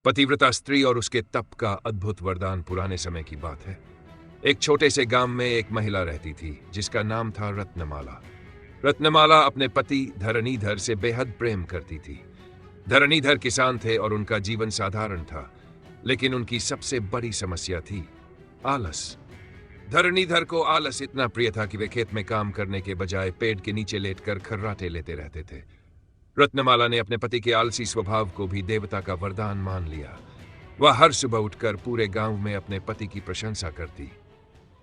पतिव्रता स्त्री और उसके तप का अद्भुत वरदान पुराने समय की बात है। एक छोटे से गांव में एक महिला रहती थी जिसका नाम था रत्नमाला। रत्नमाला अपने पति धरणीधर से बेहद प्रेम करती थी। धरणीधर किसान थे और उनका जीवन साधारण था, लेकिन उनकी सबसे बड़ी समस्या थी आलस। धरणीधर को आलस इतना प्रिय था कि वे खेत में काम करने के बजाय पेड़ के नीचे लेटकर खर्राटे लेते रहते थे। रत्नमाला ने अपने पति के आलसी स्वभाव को भी देवता का वरदान मान लिया। वह हर सुबह उठकर पूरे गांव में अपने पति की प्रशंसा करती।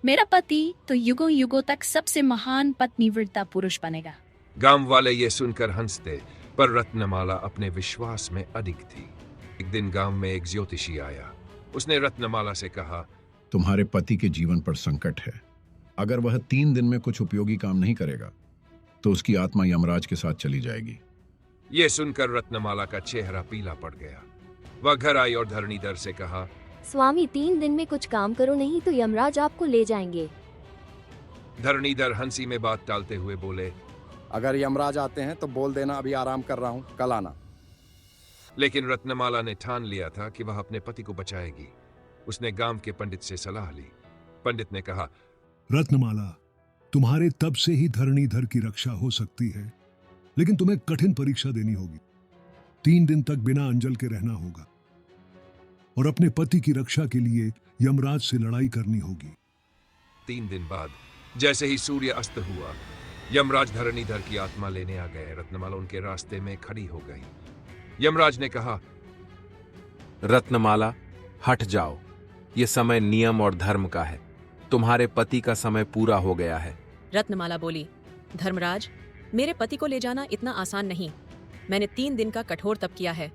मेरा पति तो युगों युगों तक सबसे महान पत्नीव्रता पुरुष बनेगा। गांव वाले ये सुनकर हंसते, पर रत्नमाला अपने विश्वास में अडिग थी। एक दिन गांव में एक ज्योतिषी आया। उसने रत्नमाला से कहा, तुम्हारे पति के जीवन पर संकट है। अगर वह 3 दिन में कुछ उपयोगी काम नहीं करेगा तो उसकी आत्मा यमराज के साथ चली जाएगी। यह सुनकर रत्नमाला का चेहरा पीला पड़ गया। वह घर आई और धरणीधर से कहा, स्वामी 3 दिन में कुछ काम करो, नहीं तो यमराज आपको ले जाएंगे। धरणीधर हंसी में बात टालते हुए बोले, अगर यमराज आते हैं तो बोल देना अभी आराम कर रहा हूँ, कल आना। लेकिन रत्नमाला ने ठान लिया था कि वह अपने पति को बचाएगी। उसने गांव के पंडित से सलाह ली। पंडित ने कहा, रत्नमाला, तुम्हारे तप से ही धरणीधर की रक्षा हो सकती है, लेकिन तुम्हें कठिन परीक्षा देनी होगी। 3 दिन तक बिना अंजल के रहना होगा और अपने पति की रक्षा के लिए यमराज से लड़ाई करनी होगी। 3 दिन बाद जैसे ही सूर्य अस्त हुआ, यमराज धरणीधर की आत्मा लेने आ गए। रत्नमाला उनके रास्ते में खड़ी हो गई। यमराज ने कहा, रत्नमाला, हट जाओ। ये समय नियम और धर्म का है। तुम्हारे पति का समय पूरा हो गया है। रत्नमाला बोली, धर्मराज, मेरे पति को ले जाना इतना आसान नहीं। मैंने 3 दिन का कठोर तप किया है।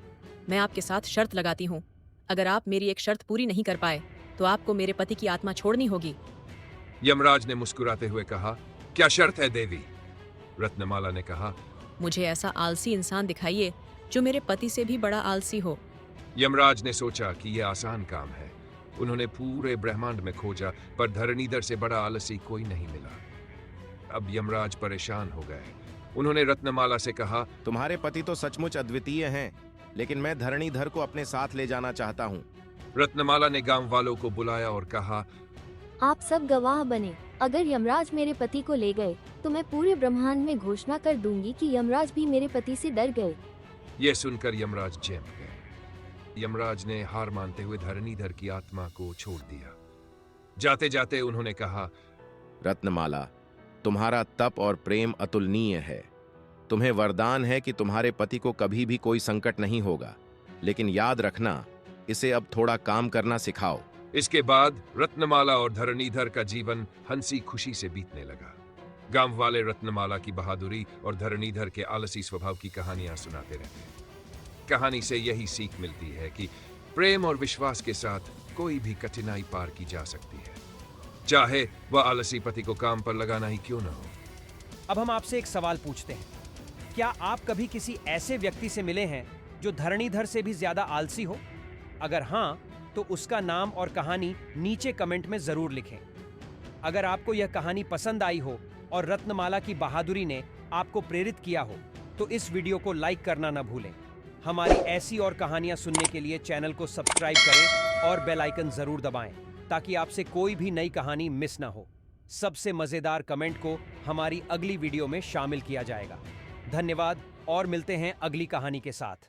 मैं आपके साथ शर्त लगाती हूँ। अगर आप मेरी एक शर्त पूरी नहीं कर पाए तो आपको मेरे पति की आत्मा छोड़नी होगी। यमराज ने मुस्कुराते हुए कहा, क्या शर्त है देवी? रत्नमाला ने कहा, मुझे ऐसा आलसी इंसान दिखाइए जो मेरे पति से भी बड़ा आलसी हो। यमराज ने सोचा कि यह आसान काम है। उन्होंने पूरे ब्रह्मांड में खोजा, पर धरणीधर से बड़ा आलसी कोई नहीं मिला। अब यमराज परेशान हो गए। उन्होंने रत्नमाला से कहा, तुम्हारे पति तो सचमुच अद्वितीय हैं, लेकिन मैं धरणीधर को अपने साथ ले जाना चाहता हूँ। रत्नमाला ने गांव वालों को बुलाया और कहा, आप सब गवाह बने। अगर यमराज मेरे पति को ले गए तो मैं पूरे ब्रह्मांड में घोषणा कर दूंगी कि यमराज भी मेरे पति से डर गए। यह सुनकर यमराज चौंक गए। यमराज ने हार मानते हुए धरणीधर की आत्मा को छोड़ दिया। जाते जाते उन्होंने कहा, रत्नमाला, तुम्हारा तप और प्रेम अतुलनीय है। तुम्हें वरदान है कि तुम्हारे पति को कभी भी कोई संकट नहीं होगा, लेकिन याद रखना, इसे अब थोड़ा काम करना सिखाओ। इसके बाद रत्नमाला और धरणीधर का जीवन हंसी खुशी से बीतने लगा। गांव वाले रत्नमाला की बहादुरी और धरणीधर के आलसी स्वभाव की कहानियां सुनाते रहते। कहानी से यही सीख मिलती है कि प्रेम और विश्वास के साथ कोई भी कठिनाई पार की जा सकती है, चाहे वह आलसी पति को काम पर लगाना ही क्यों न हो। अब हम आपसे एक सवाल पूछते हैं, क्या आप कभी किसी ऐसे व्यक्ति से मिले हैं जो धरणीधर से भी ज्यादा आलसी हो? अगर हाँ, तो उसका नाम और कहानी नीचे कमेंट में जरूर लिखें। अगर आपको यह कहानी पसंद आई हो और रत्नमाला की बहादुरी ने आपको प्रेरित किया हो, तो इस वीडियो को लाइक करना न भूलें। हमारी ऐसी और कहानियां सुनने के लिए चैनल को सब्सक्राइब करें और बेल आइकन जरूर दबाएं, ताकि आपसे कोई भी नई कहानी मिस ना हो। सबसे मजेदार कमेंट को हमारी अगली वीडियो में शामिल किया जाएगा। धन्यवाद और मिलते हैं अगली कहानी के साथ।